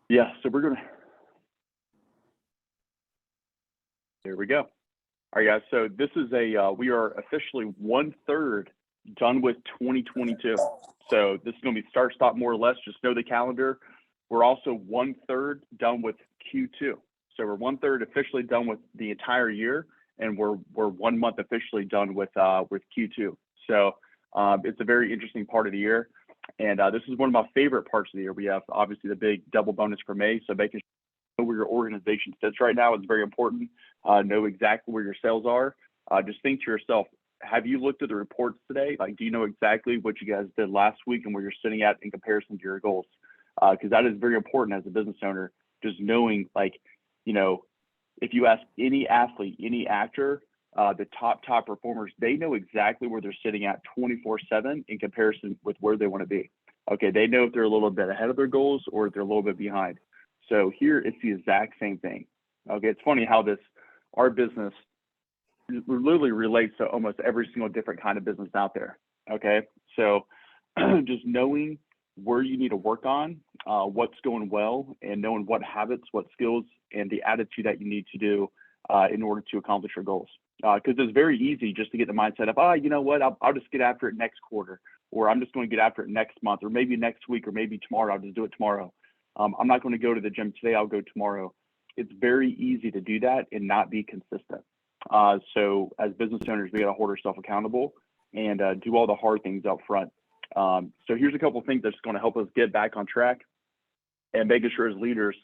Yeah, so there we go. All right, guys, so this is we are officially 1/3 done with 2022. So this is going to be start, stop, more or less. Just know the calendar. We're also 1/3 done with Q2. So we're 1/3 officially done with the entire year, and we're 1 month officially done with Q2. So it's a very interesting part of the year, and this is one of my favorite parts of the year. We have obviously the big double bonus for May, so making sure where your organization sits right now is very important. Know exactly where your sales are. Just think to yourself, have you looked at the reports today? Like, do you know exactly what you guys did last week and where you're sitting at in comparison to your goals? Because that is very important as a business owner, just knowing, like, you know, if you ask any athlete, any actor, the top performers, they know exactly where they're sitting at 24/7 in comparison with where they want to be. Okay, they know if they're a little bit ahead of their goals or if they're a little bit behind. So here it's the exact same thing. Okay, it's funny how our business literally relates to almost every single different kind of business out there. Okay, so just knowing where you need to work on, what's going well, and knowing what habits, what skills, and the attitude that you need to do in order to accomplish your goals. Because it's very easy just to get the mindset of, you know what, I'll just get after it next quarter, or I'm just going to get after it next month, or maybe next week, or maybe tomorrow, I'll just do it tomorrow. I'm not going to go to the gym today, I'll go tomorrow. It's very easy to do that and not be consistent. So as business owners, we got to hold ourselves accountable and do all the hard things up front. So here's a couple of things that's going to help us get back on track and making sure as leaders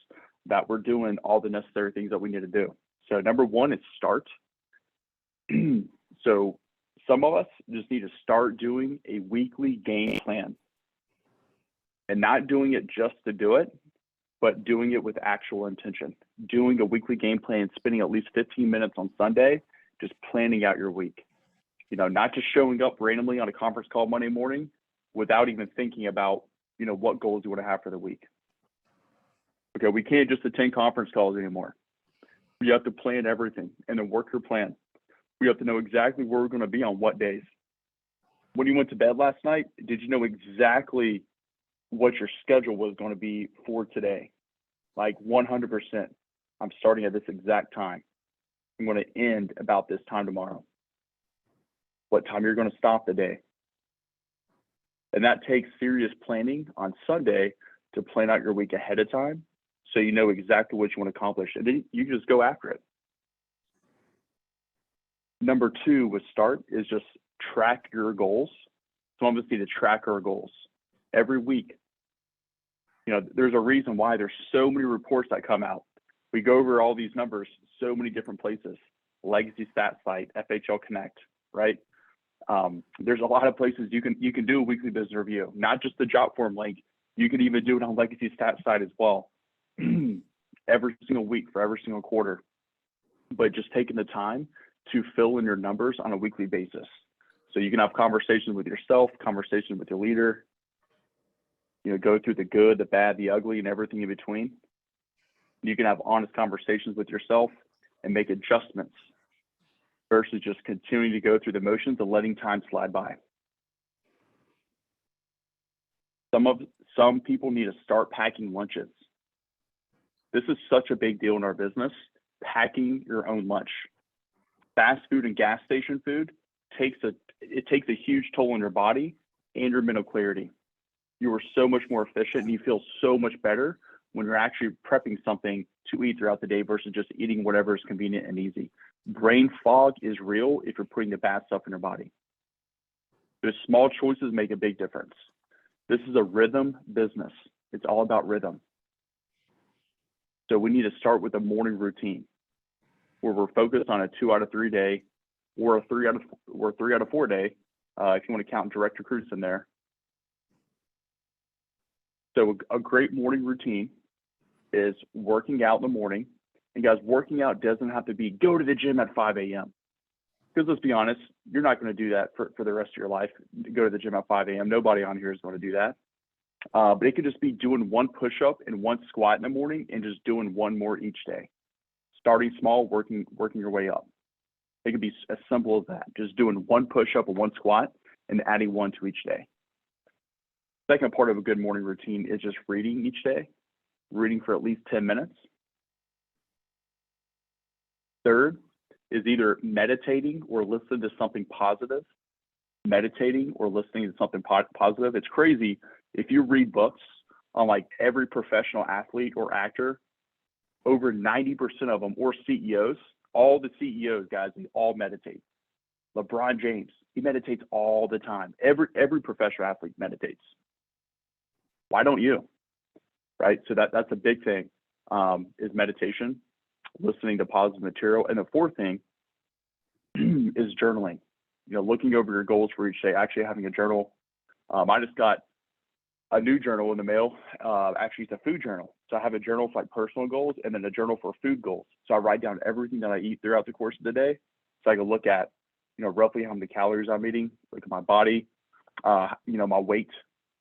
that we're doing all the necessary things that we need to do. So number one is start. So some of us just need to start doing a weekly game plan and not doing it just to do it, but doing it with actual intention. Doing a weekly game plan, spending at least 15 minutes on Sunday, just planning out your week. You know, not just showing up randomly on a conference call Monday morning without even thinking about, you know, what goals you want to have for the week. Okay, we can't just attend conference calls anymore. You have to plan everything and then work your plan. We have to know exactly where we're going to be on what days. When you went to bed last night, did you know exactly what your schedule was going to be for today? Like 100%. I'm starting at this exact time. I'm going to end about this time tomorrow. What time you're going to stop the day. And that takes serious planning on Sunday to plan out your week ahead of time so you know exactly what you want to accomplish. And then you just go after it. Number two with start is just track your goals. Some of us need to track our goals every week. You know, there's a reason why there's so many reports that come out. We go over all these numbers, so many different places, Legacy Stat Site, FHL Connect, right? There's a lot of places you can do a weekly business review, not just the job form link. You can even do it on Legacy Stat Site as well, every single week for every single quarter. But just taking the time to fill in your numbers on a weekly basis. So you can have conversations with yourself, conversations with your leader, you know, go through the good, the bad, the ugly, and everything in between. You can have honest conversations with yourself and make adjustments versus just continuing to go through the motions and letting time slide by. Some people need to start packing lunches. This is such a big deal in our business, packing your own lunch. Fast food and gas station food takes a huge toll on your body and your mental clarity. You are so much more efficient and you feel so much better when you're actually prepping something to eat throughout the day versus just eating whatever is convenient and easy. Brain fog is real if you're putting the bad stuff in your body. Those small choices make a big difference. This is a rhythm business. It's all about rhythm. So we need to start with a morning routine where we're focused on a 2 out of 3 day or a 3 out of 4 day, if you want to count direct recruits in there. So a great morning routine is working out in the morning. And guys, working out doesn't have to be go to the gym at 5 a.m. Because let's be honest, you're not going to do that for the rest of your life, go to the gym at 5 a.m. Nobody on here is going to do that. But it could just be doing one push-up and one squat in the morning and just doing one more each day. Starting small, working your way up. It could be as simple as that. Just doing one push-up or one squat and adding one to each day. Second part of a good morning routine is just reading each day. reading for at least 10 minutes. Third is either meditating or listening to something positive. Meditating or listening to something positive. It's crazy. If you read books on like every professional athlete or actor, over 90% of them, or CEOs, all the CEOs, guys, they all meditate. LeBron James, he meditates all the time. Every professional athlete meditates. Why don't you? Right? So that's a big thing, is meditation, listening to positive material. And the fourth thing is journaling. You know, looking over your goals for each day, actually having a journal. I just got a new journal in the mail. Actually, it's a food journal. So I have a journal for like personal goals and then a journal for food goals. So I write down everything that I eat throughout the course of the day. So I can look at, you know, roughly how many calories I'm eating, look at my body, you know, my weight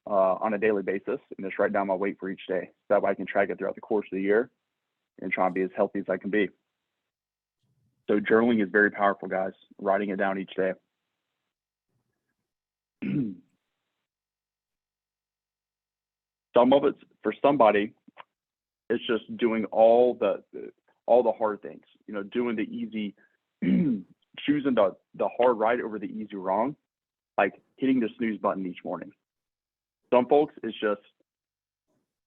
on a daily basis, and just write down my weight for each day. So that way I can track it throughout the course of the year and try and be as healthy as I can be. So journaling is very powerful, guys, writing it down each day. Some of it, for somebody, it's just doing all the hard things, you know, doing the easy, choosing the hard right over the easy wrong, like hitting the snooze button each morning. Some folks, it's just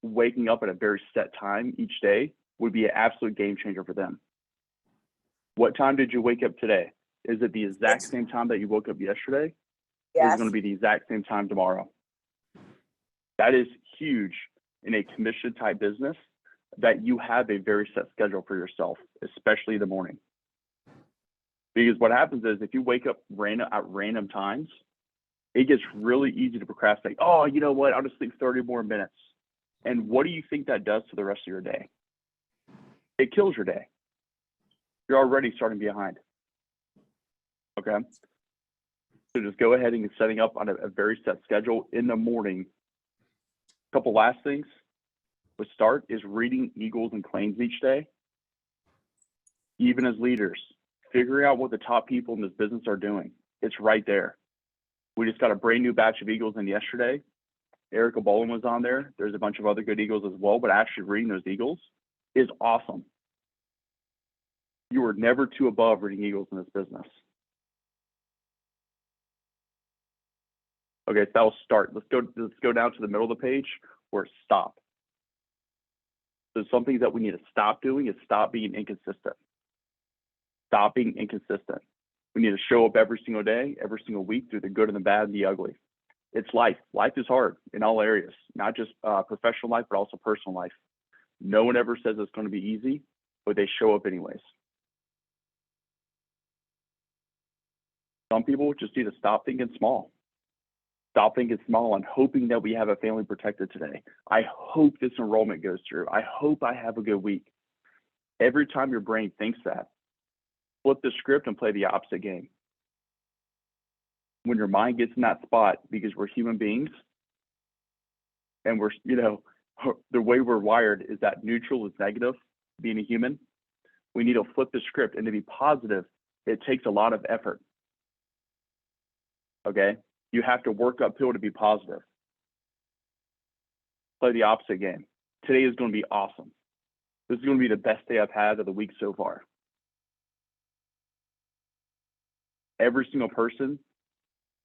waking up at a very set time each day would be an absolute game changer for them. What time did you wake up today? Is it the exact same time that you woke up yesterday? Yes. Or is it going to be the exact same time tomorrow? That is huge in a commission type business, that you have a very set schedule for yourself, especially in the morning. Because what happens is if you wake up at random times, it gets really easy to procrastinate. Oh, you know what? I'll just sleep 30 more minutes. And what do you think that does to the rest of your day? It kills your day. You're already starting behind. Okay. So just go ahead and get setting up on a very set schedule in the morning. A couple last things to start is reading eagles and claims each day. Even as leaders, figuring out what the top people in this business are doing. It's right there. We just got a brand new batch of eagles in yesterday. Erica Bolin was on there. There's a bunch of other good eagles as well, but actually reading those eagles is awesome. You are never too above reading eagles in this business. Okay, so that'll start. Let's go down to the middle of the page where it's stop. So some things that we need to stop doing is stop being inconsistent. Stop being inconsistent. We need to show up every single day, every single week, through the good and the bad and the ugly. It's life. Life is hard in all areas, not just professional life, but also personal life. No one ever says it's going to be easy, but they show up anyways. Some people just need to stop thinking small. Stop thinking small and hoping that we have a family protected today. I hope this enrollment goes through. I hope I have a good week. Every time your brain thinks that, flip the script and play the opposite game. When your mind gets in that spot, because we're human beings and we're, you know, the way we're wired is that neutral is negative, being a human. We need to flip the script, and to be positive, it takes a lot of effort. Okay? You have to work uphill to be positive. Play the opposite game. Today is going to be awesome. This is going to be the best day I've had of the week so far. Every single person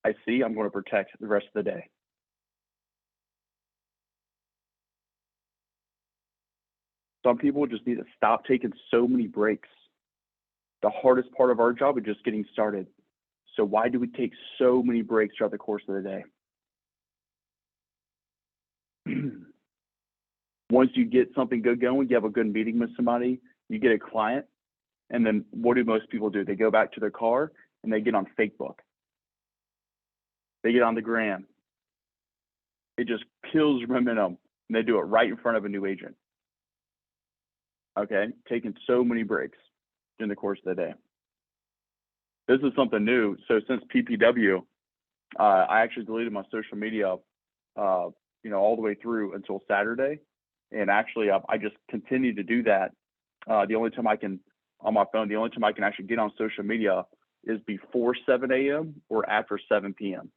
I see, I'm going to protect the rest of the day. Some people just need to stop taking so many breaks. The hardest part of our job is just getting started. So why do we take so many breaks throughout the course of the day? Once you get something good going, you have a good meeting with somebody, you get a client, and then what do most people do? They go back to their car and they get on Facebook. They get on the gram. It just kills momentum, and they do it right in front of a new agent. Okay, taking so many breaks in the course of the day. This is something new. So since PPW, I actually deleted my social media, all the way through until Saturday. And actually, I just continue to do that. The only time I can, on my phone, the only time I can actually get on social media is before 7 a.m. or after 7 p.m.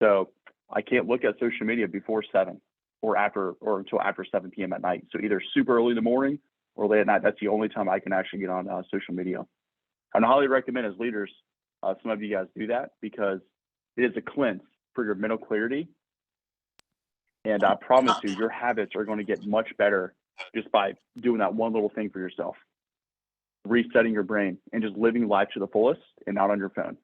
So I can't look at social media before 7 or until after 7 p.m. at night. So either super early in the morning or late at night. That's the only time I can actually get on social media. And I highly recommend as leaders, some of you guys do that because it is a cleanse for your mental clarity. And I promise you, your habits are going to get much better just by doing that one little thing for yourself, resetting your brain and just living life to the fullest and not on your phone.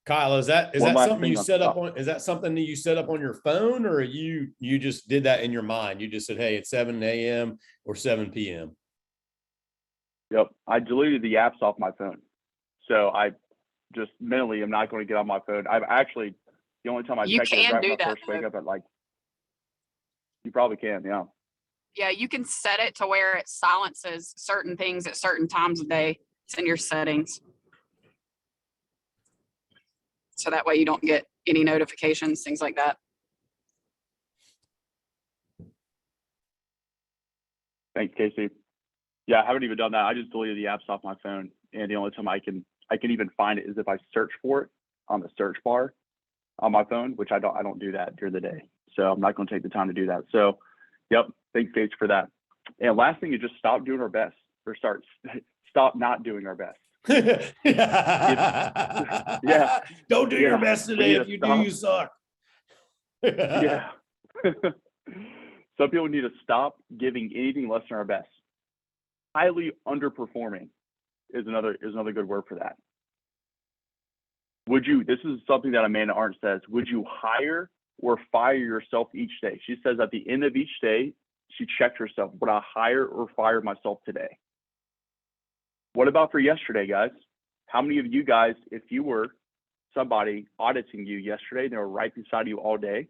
Kyle, is that something you set up on? Is that something that you set up on your phone, or you just did that in your mind? You just said, "Hey, it's 7 a.m. or 7 p.m." Yep, I deleted the apps off my phone, so I just mentally am not going to get on my phone. I've actually the only time I check it is right when I first wake up at like. You probably can, yeah. Yeah, you can set it to where it silences certain things at certain times of day. It's in your settings. So that way you don't get any notifications, things like that. Thanks, Casey. Yeah, I haven't even done that. I just deleted the apps off my phone. And the only time I can even find it is if I search for it on the search bar on my phone, which I don't do that during the day. So I'm not going to take the time to do that. So, yep, thanks, Gage, for that. And last thing is just stop doing our best, or stop not doing our best. Yeah. Don't do your best today. If you do, you suck. Yeah. Some people need to stop giving anything less than our best. Highly underperforming is another good word for that. This is something that Amanda Arndt says, would you hire or fire yourself each day? She says at the end of each day, she checked herself, would I hire or fire myself today? What about for yesterday, guys? How many of you guys, if you were somebody auditing you yesterday, they were right beside you all day,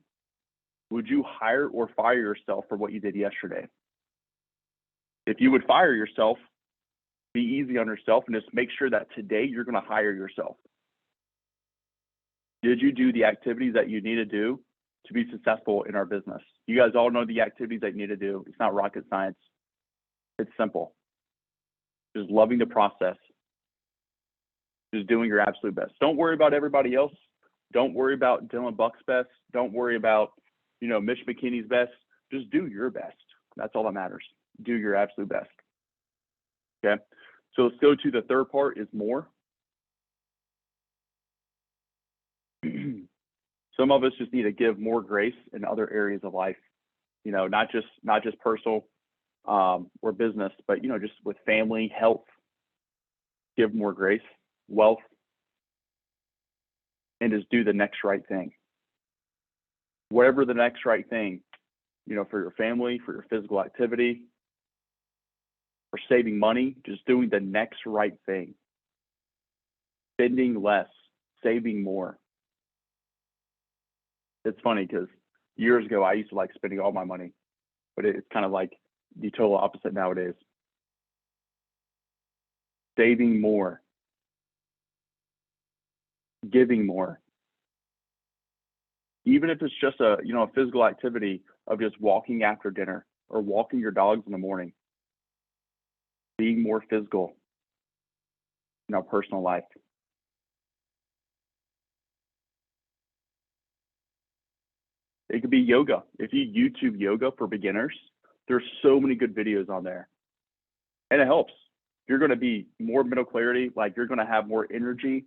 would you hire or fire yourself for what you did yesterday? If you would fire yourself, be easy on yourself and just make sure that today you're going to hire yourself. Did you do the activities that you need to do to be successful in our business? You guys all know the activities that you need to do. It's not rocket science. It's simple. Just loving the process. Just doing your absolute best. Don't worry about everybody else. Don't worry about Dylan Buck's best. Don't worry about, Mitch McKinney's best. Just do your best. That's all that matters. Do your absolute best. Okay. So let's go to the third part is more. Some of us just need to give more grace in other areas of life, not just personal or business, but, just with family, health, give more grace, wealth, and just do the next right thing. Whatever the next right thing, for your family, for your physical activity, for saving money, just doing the next right thing. Spending less, saving more. It's funny because years ago, I used to like spending all my money, but it's kind of like the total opposite nowadays. Saving more, giving more. Even if it's just a physical activity of just walking after dinner or walking your dogs in the morning, being more physical in our personal life. It could be yoga. If you YouTube yoga for beginners, there's so many good videos on there. And it helps. You're going to be more mental clarity, like you're going to have more energy.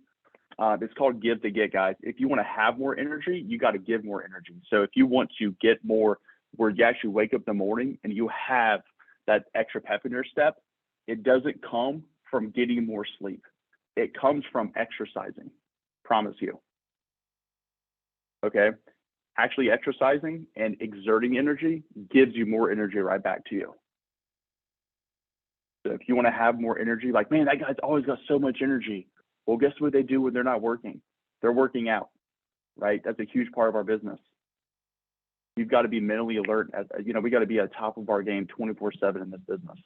It's called give to get, guys. If you want to have more energy, you got to give more energy. So if you want to get more, where you actually wake up in the morning and you have that extra pep in your step, it doesn't come from getting more sleep. It comes from exercising. Promise you. Okay. Actually exercising and exerting energy gives you more energy right back to you. So if you want to have more energy, like, man, that guy's always got so much energy. Well, guess what they do when they're not working? They're working out, right? That's a huge part of our business. You've got to be mentally alert. We got to be at the top of our game 24/7 in this business.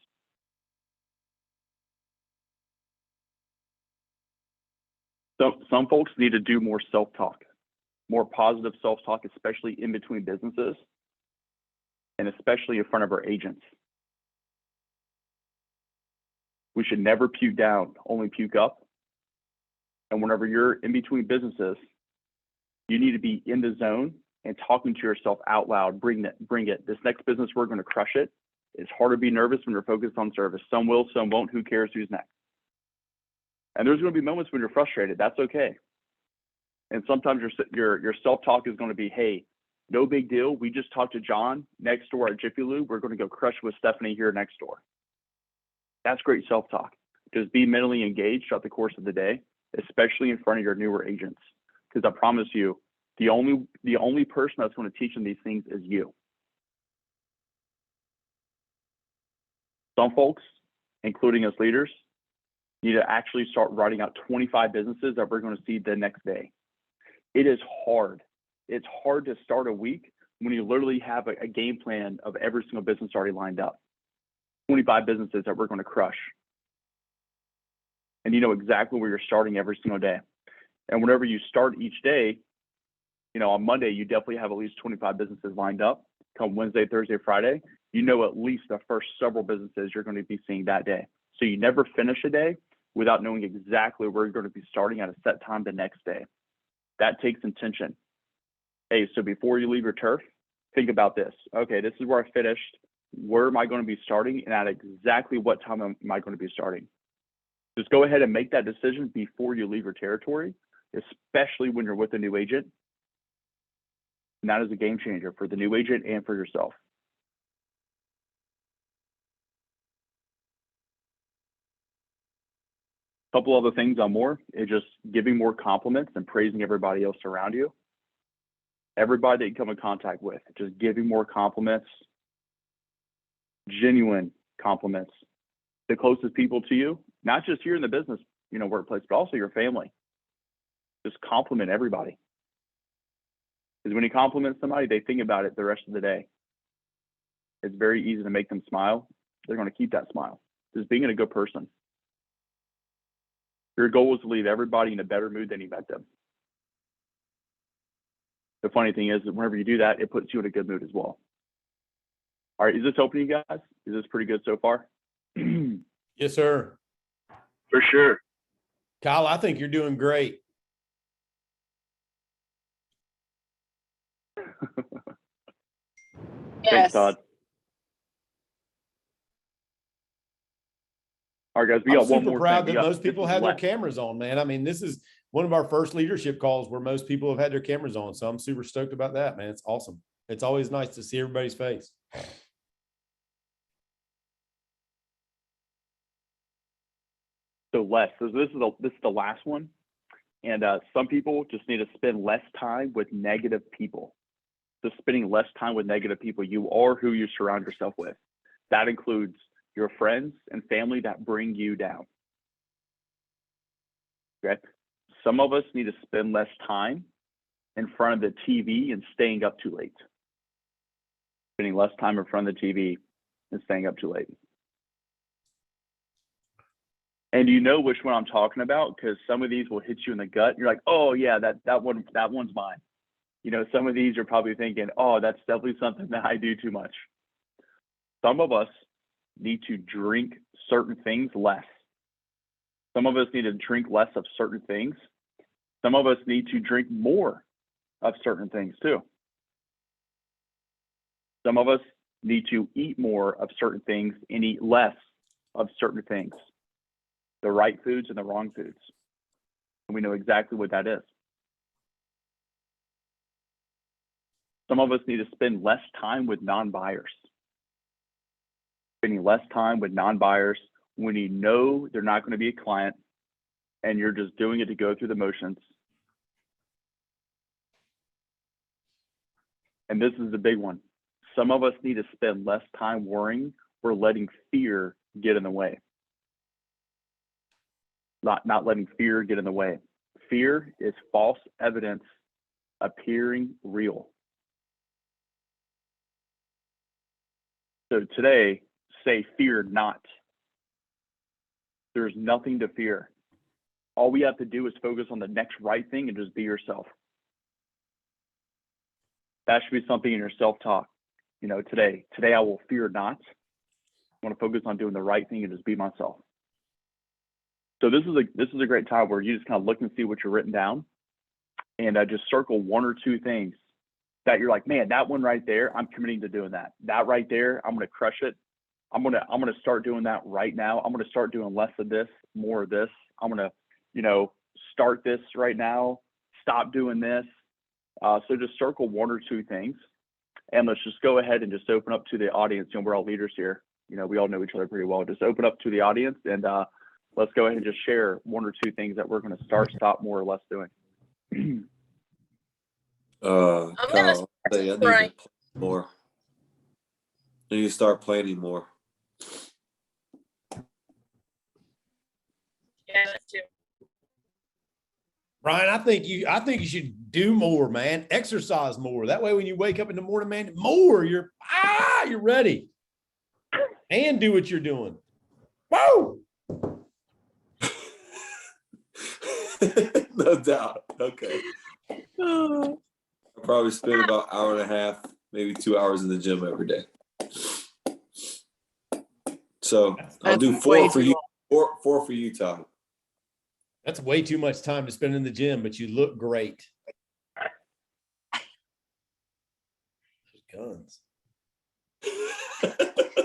So some folks need to do more self-talk, more positive self-talk, especially in between businesses and especially in front of our agents. We should never puke down, only puke up. And whenever you're in between businesses, You need to be in the zone and talking to yourself out loud. Bring it. This next business, we're going to crush it. It's hard to be nervous when you're focused on service. Some will, some won't. Who cares who's next? And there's going to be moments when you're frustrated. That's okay. And sometimes your self-talk is going to be, hey, no big deal. We just talked to John next door at Jiffy Lube. We're going to go crush with Stephanie here next door. That's great self-talk. Just be mentally engaged throughout the course of the day, especially in front of your newer agents. Because I promise you, the only person that's going to teach them these things is you. Some folks, including us leaders, need to actually start writing out 25 businesses that we're going to see the next day. It is hard. It's hard to start a week when you literally have a game plan of every single business already lined up. 25 businesses that we're going to crush. And you know exactly where you're starting every single day. And whenever you start each day, you know, on Monday, you definitely have at least 25 businesses lined up. Come Wednesday, Thursday, Friday, you know at least the first several businesses you're going to be seeing that day. So you never finish a day without knowing exactly where you're going to be starting at a set time the next day. That takes intention. Hey, so before you leave your turf, think about this. Okay, this is where I finished. Where am I going to be starting? And at exactly what time am I going to be starting? Just go ahead and make that decision before you leave your territory, especially when you're with a new agent. And that is a game changer for the new agent and for yourself. A couple other things on more is just giving more compliments and praising everybody else around you. Everybody that you come in contact with, just giving more compliments, genuine compliments. The closest people to you, not just here in the business, you know, workplace, but also your family. Just compliment everybody. Because when you compliment somebody, they think about it the rest of the day. It's very easy to make them smile. They're going to keep that smile. Just being a good person. Your goal is to leave everybody in a better mood than you met them. The funny thing is that whenever you do that, it puts you in a good mood as well. All right, is this open, you guys? Is this pretty good so far? Yes, sir. For sure. Kyle, I think you're doing great. Thanks, Todd. All right, guys, we got one more. I'm super proud that most people have their cameras on, man. I mean, this is one of our first leadership calls where most people have had their cameras on. So I'm super stoked about that, man. It's awesome. It's always nice to see everybody's face. So less. So this is the last one. And some people just need to spend less time with negative people. So spending less time with negative people. You are who you surround yourself with. That includes your friends and family that bring you down. Okay. Some of us need to spend less time in front of the TV and staying up too late. Spending less time in front of the TV and staying up too late. And you know which one I'm talking about, because some of these will hit you in the gut. You're like, oh yeah, that one's mine. You know, some of these you're probably thinking, oh, that's definitely something that I do too much. Some of us need to drink certain things less. Some of us need to drink less of certain things. Some of us need to drink more of certain things too. Some of us need to eat more of certain things and eat less of certain things. The right foods and the wrong foods. And we know exactly what that is. Some of us need to spend less time with non-buyers. Spending less time with non-buyers when you know they're not going to be a client and you're just doing it to go through the motions. And this is the big one. Some of us need to spend less time worrying or letting fear get in the way. Not letting fear get in the way. Fear is false evidence appearing real. So today, say fear not. There's nothing to fear. All we have to do is focus on the next right thing and just be yourself. That should be something in your self-talk. You know, today I will fear not. I want to focus on doing the right thing and just be myself. So this is a great time where you just kind of look and see what you're written down. and just circle 1 or 2 things that you're like, man, that one right there, I'm committing to doing that. That right there, I'm going to crush it. I'm going to start doing that right now. I'm going to start doing less of this, more of this. I'm going to, start this right now, stop doing this. So just circle 1 or 2 things, and let's just go ahead and just open up to the audience. We're all leaders here. We all know each other pretty well. Just open up to the audience, and let's go ahead and just share 1 or 2 things that we're going to start, stop, more or less doing. I'm gonna say I need to play more. I need to start planning more. Yeah, that's too. Brian, I think you should do more, man. Exercise more. That way, when you wake up in the morning, man, you're ready. And do what you're doing. Whoa! No doubt. Okay. I probably spend about 1.5 hours, maybe 2 hours in the gym every day. So I'll do 4 for you. 4 for you, Todd. That's way too much time to spend in the gym, but you look great. Guns.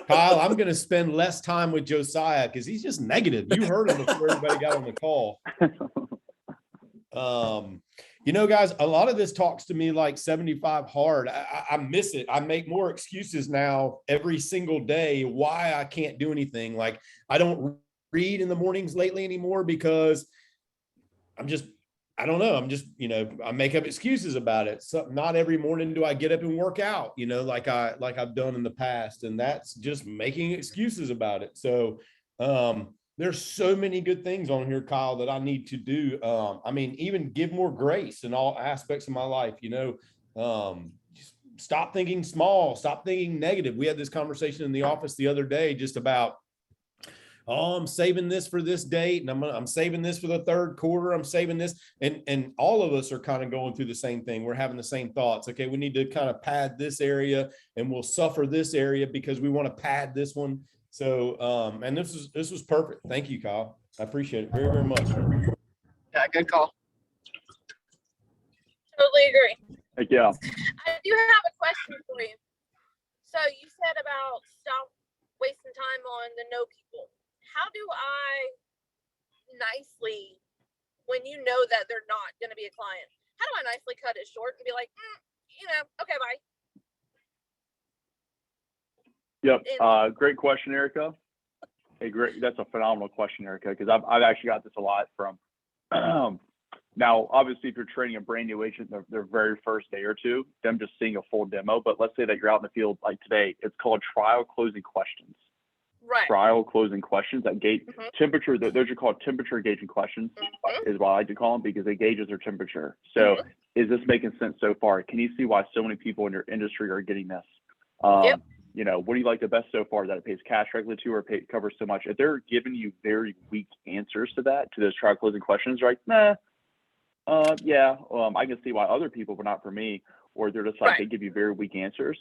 Kyle, I'm going to spend less time with Josiah because he's just negative. You heard him before everybody got on the call. Guys, a lot of this talks to me like 75 hard. I miss it. I make more excuses now every single day why I can't do anything. Like, I don't read in the mornings lately anymore because I don't know. I make up excuses about it. So not every morning do I get up and work out, like I've done in the past. And that's just making excuses about it. So there's so many good things on here, Kyle, that I need to do. Even give more grace in all aspects of my life, just stop thinking small, stop thinking negative. We had this conversation in the office the other day just about, I'm saving this for this date, and I'm saving this for the third quarter. I'm saving this, and all of us are kind of going through the same thing. We're having the same thoughts. Okay, we need to kind of pad this area, and we'll suffer this area because we want to pad this one. So, and this was perfect. Thank you, Kyle. I appreciate it very, very much. Yeah, good call. Totally agree. Heck yeah. I do have a question for you. So you said about stop wasting time on the no people. How do I nicely, when you know that they're not going to be a client, how do I nicely cut it short and be like, okay, bye? Yep. Great question, Erica. That's a phenomenal question, Erica, because I've actually got this a lot from. Now, obviously, if you're training a brand new agent, their very first day or two, them just seeing a full demo. But let's say that you're out in the field like today. It's called trial closing questions. Right. Trial closing questions that gauge temperature. Those are called temperature gauging questions, is what I like to call them, because it gauges their temperature. So, is this making sense so far? Can you see why so many people in your industry are getting this? Yep. What do you like the best so far that it pays cash regularly to, or covers so much? If they're giving you very weak answers to those trial closing questions, you're like, nah, I can see why other people, but not for me. Or they're just like, they give you very weak answers.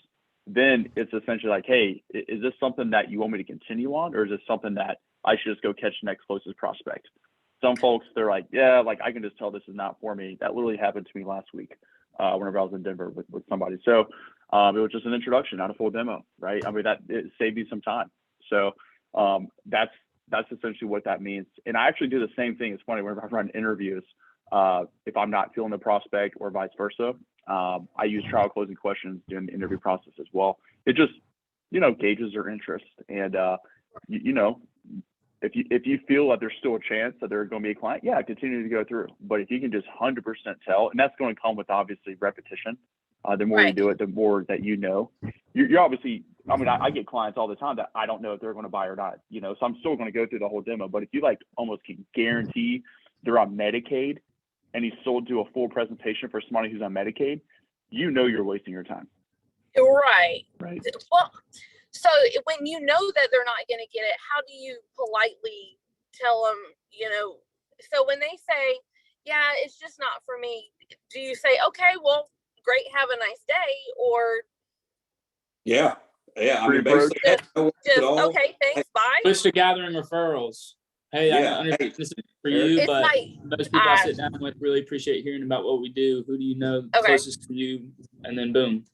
Then it's essentially like, hey, is this something that you want me to continue on, or is this something that I should just go catch the next closest prospect? Some folks, they're like, yeah, like I can just tell this is not for me. That literally happened to me last week whenever I was in Denver with somebody. So it was just an introduction, not a full demo, right? It saved you some time. So that's essentially what that means. And I actually do the same thing. It's funny, whenever I run interviews, if I'm not feeling the prospect or vice versa, I use trial closing questions during the interview process as well. It just, gauges their interest. And, if you feel that there's still a chance that they're going to be a client, continue to go through. But if you can just 100% tell, and that's going to come with obviously repetition. The more you do it, the more that you're obviously, I get clients all the time that I don't know if they're going to buy or not, so I'm still going to go through the whole demo. But if you almost can guarantee they're on Medicaid, and you still do a full presentation for somebody who's on Medicaid, you're wasting your time. Right. Well, so when you know that they're not going to get it, how do you politely tell them, so when they say, yeah, it's just not for me, do you say, okay, well, great, have a nice day? Or basically, just okay, thanks, bye. Switch to gathering referrals. Hey, this is for for you, It's but like, most people I sit down with really appreciate hearing about what we do. Who do you know closest to you? And then boom.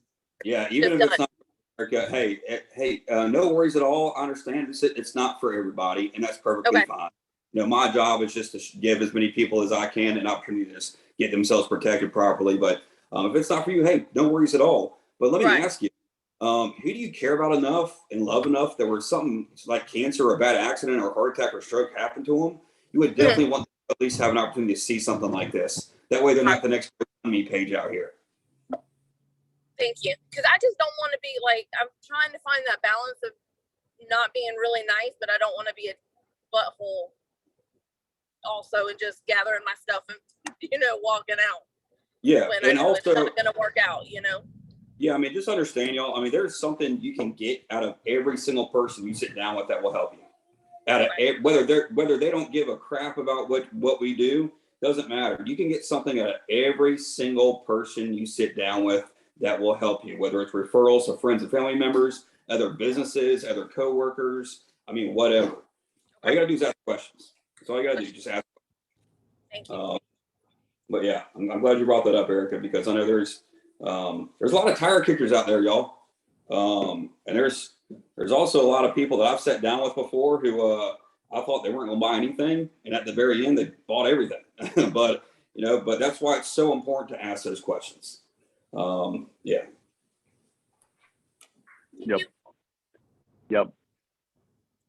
Yeah, even if it's not America, hey, no worries at all. I understand it's not for everybody, and that's perfectly fine. You know, my job is just to give as many people as I can an opportunity to just get themselves protected properly. But if it's not for you, hey, no worries at all. But let me ask you, who do you care about enough and love enough that were something like cancer or a bad accident or heart attack or stroke happened to them? You would definitely want to at least have an opportunity to see something like this. That way they're not the next me page out here. Thank you. Because I just don't want to be like, I'm trying to find that balance of not being really nice, but I don't want to be a butthole also and just gathering my stuff and, walking out. Yeah. When and also, it's not going to work out, Yeah, I mean, just understand, y'all. I mean, there's something you can get out of every single person you sit down with that will help you. Whether they don't give a crap about what we do, doesn't matter. You can get something out of every single person you sit down with that will help you, whether it's referrals of friends and family members, other businesses, other coworkers. I mean, whatever. All you gotta do is ask questions. That's all you gotta do. Just ask. Thank you. But yeah, I'm glad you brought that up, Erica, because I know there's a lot of tire kickers out there, y'all. And there's also a lot of people that I've sat down with before who I thought they weren't going to buy anything, and at the very end they bought everything. but that's why it's so important to ask those questions. Yeah. Yep.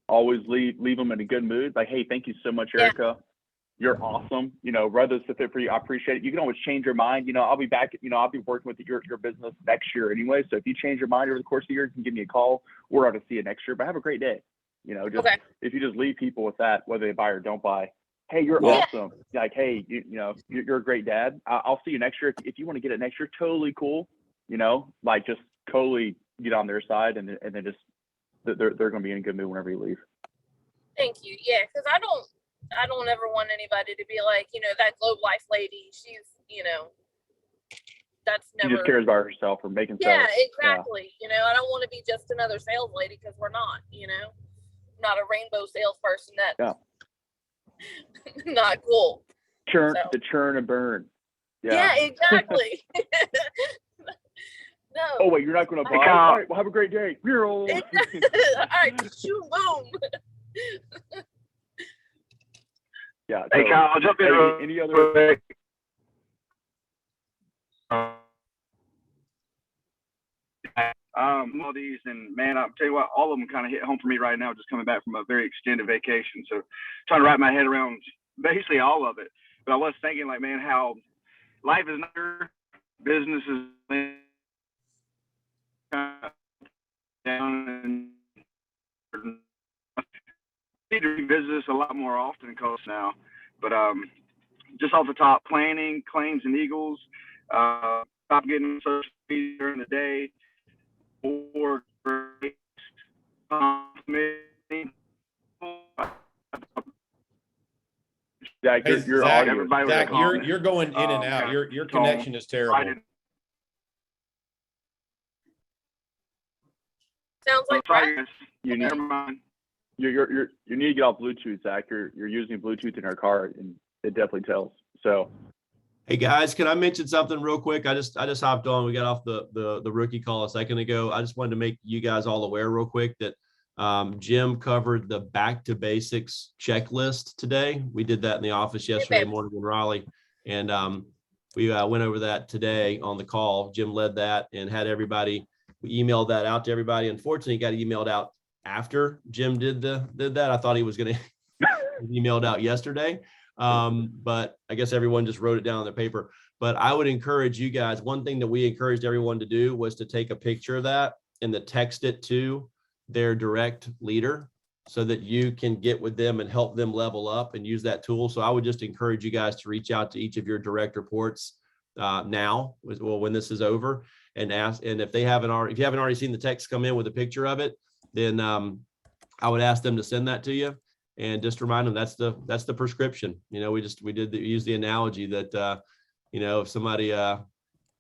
Always leave them in a good mood. Like, hey, thank you so much, Erica. You're awesome. Rather sit there for you. I appreciate it. You can always change your mind. I'll be back. I'll be working with your business next year anyway. So if you change your mind over the course of the year, you can give me a call. We're out to see you next year. But have a great day. If you just leave people with that, whether they buy or don't buy, hey, you're awesome. Like, hey, you're a great dad. I'll see you next year. If you want to get it next year, totally cool. Like just totally get on their side, and then just they're going to be in a good mood whenever you leave. Thank you. Yeah, because I don't ever want anybody to be like, that Globe Life lady. She's, that's never. She just cares about herself or making sales. Yeah, exactly. Yeah. I don't want to be just another sales lady because we're not. Not a rainbow salesperson. That's not cool. The churn and burn. Yeah, exactly. No. Oh wait, you're not going to buy. All right, well, have a great day. All right, shoot, boom. Yeah. Hey, So, Kyle, I'll jump in. Any other? All these, and man, I'll tell you what, all of them kind of hit home for me right now, just coming back from a very extended vacation. So trying to wrap my head around basically all of it. But I was thinking, like, man, how life is not, business is down, and need to revisit this a lot more often now. But just off the top, planning, claims and eagles, stop getting social media during the day, or Zach, you're going in and out. Your connection is terrible. Sounds like you never mind. You need to get off Bluetooth, Zach. You're using Bluetooth in our car, and it definitely tells. So, hey guys, can I mention something real quick? I just hopped on. We got off the rookie call a second ago. I just wanted to make you guys all aware real quick that Jim covered the back to basics checklist today. We did that in the office yesterday morning in Raleigh, and we went over that today on the call. Jim led that and had everybody. We emailed that out to everybody. Unfortunately, it got emailed out after Jim did that. I thought he was going to emailed out yesterday, but I guess everyone just wrote it down on their paper. But I would encourage you guys. One thing that we encouraged everyone to do was to take a picture of that and to text it to their direct leader so that you can get with them and help them level up and use that tool. So I would just encourage you guys to reach out to each of your direct reports now, when this is over, and ask. And if you haven't already seen the text come in with a picture of it, then I would ask them to send that to you, and just remind them that's the prescription. We use the analogy that if somebody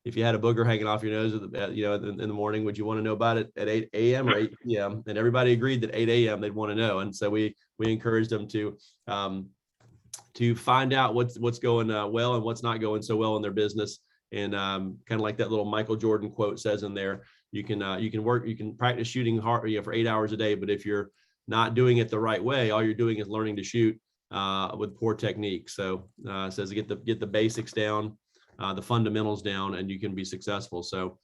if you had a booger hanging off your nose in the morning, would you want to know about it at 8 a.m. or 8 p.m.? And everybody agreed that 8 a.m. they'd want to know, and so we encouraged them to to find out what's going well and what's not going so well in their business. And kind of like that little Michael Jordan quote says in there, you can practice shooting hard, for 8 hours a day, but if you're not doing it the right way, all you're doing is learning to shoot with poor technique. So it says get the basics down, the fundamentals down, and you can be successful. So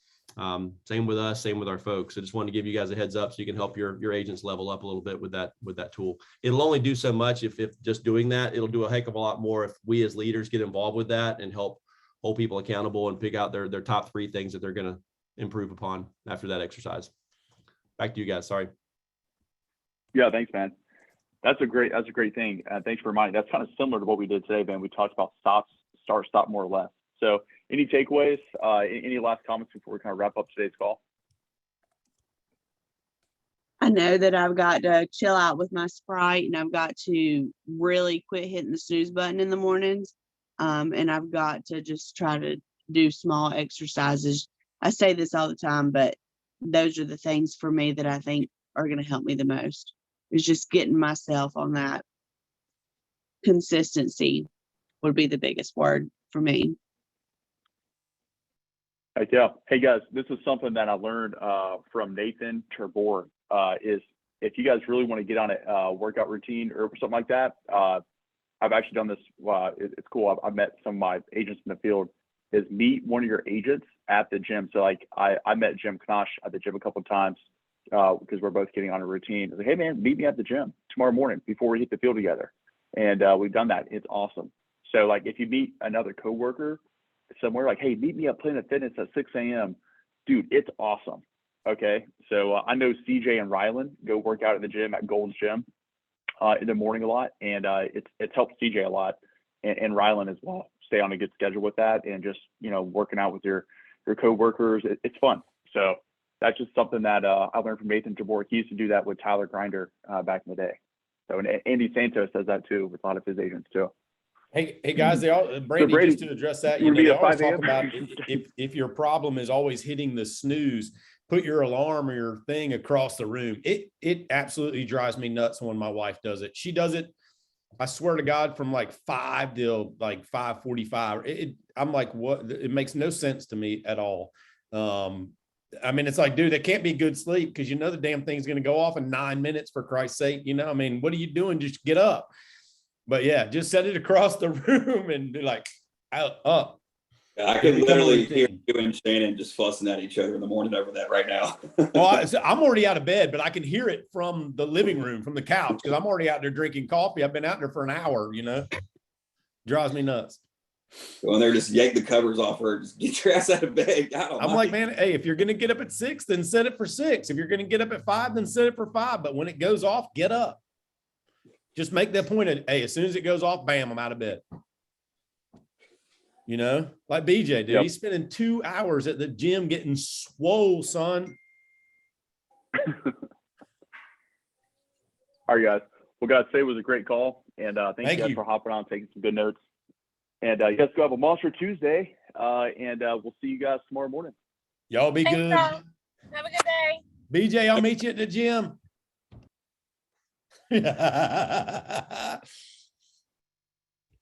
same with us, same with our folks. I just wanted to give you guys a heads up so you can help your agents level up a little bit with that tool. It'll only do so much if just doing that. It'll do a heck of a lot more if we as leaders get involved with that and help hold people accountable and pick out their top 3 things that they're going to improve upon after that exercise. Back to you guys. Sorry. Yeah, thanks, man. That's a great thing. Thanks for reminding. That's kind of similar to what we did today, man. We talked about start, stop, more or less. So any takeaways, any last comments before we kind of wrap up today's call? I know that I've got to chill out with my Sprite, and I've got to really quit hitting the snooze button in the mornings. And I've got to just try to do small exercises. I say this all the time, but those are the things for me that I think are going to help me the most, is just getting myself on that. Consistency would be the biggest word for me. Heck yeah. Hey guys, this is something that I learned from Nathan Terbor, is if you guys really want to get on a workout routine or something like that, I've actually done this. It's cool. I've met some of my agents in the field, is meet one of your agents at the gym. So like I met Jim Knosh at the gym a couple of times because we're both getting on a routine. I was like, hey man, meet me at the gym tomorrow morning before we hit the field together. And we've done that. It's awesome. So like if you meet another coworker somewhere, like, hey, meet me at Planet Fitness at 6 a.m. Dude, it's awesome. Okay. So I know CJ and Rylan go work out at the gym at Gold's Gym in the morning a lot. And it's helped CJ a lot and Rylan as well. Stay on a good schedule with that and just, working out with your coworkers. It's fun. So that's just something that I learned from Nathan Jabor. He used to do that with Tyler Grinder back in the day. So and Andy Santos does that too with a lot of his agents too. Hey guys, Brady, Brady, just to address that, be they at always 5 a.m.? talk about if your problem is always hitting the snooze, put your alarm or your thing across the room. It absolutely drives me nuts when my wife does it. She does it, I swear to God, from like 5 till like 5:45. I'm like, what? It makes no sense to me at all. I mean, it's like, dude, that can't be good sleep because the damn thing's going to go off in 9 minutes, for Christ's sake. I mean, what are you doing? Just get up. But yeah, just set it across the room and be like, up. I can literally hear you and Shannon just fussing at each other in the morning over that right now. Well, I'm already out of bed, but I can hear it from the living room, from the couch, because I'm already out there drinking coffee. I've been out there for an hour, drives me nuts. When they're just yank the covers off her, just get your ass out of bed. I'm like, man, hey, if you're going to get up at 6, then set it for 6. If you're going to get up at 5, then set it for 5. But when it goes off, get up. Just make that point of, hey, as soon as it goes off, bam, I'm out of bed. Like BJ, dude, Yep. He's spending 2 hours at the gym getting swole, son. All right, guys. Well, guys, today was a great call. And thank you guys you. for hopping on, taking some good notes. And you guys go have a Monster Tuesday. And we'll see you guys tomorrow morning. Y'all be Thanks, good. y'all. Have a good day. BJ, I'll meet you at the gym.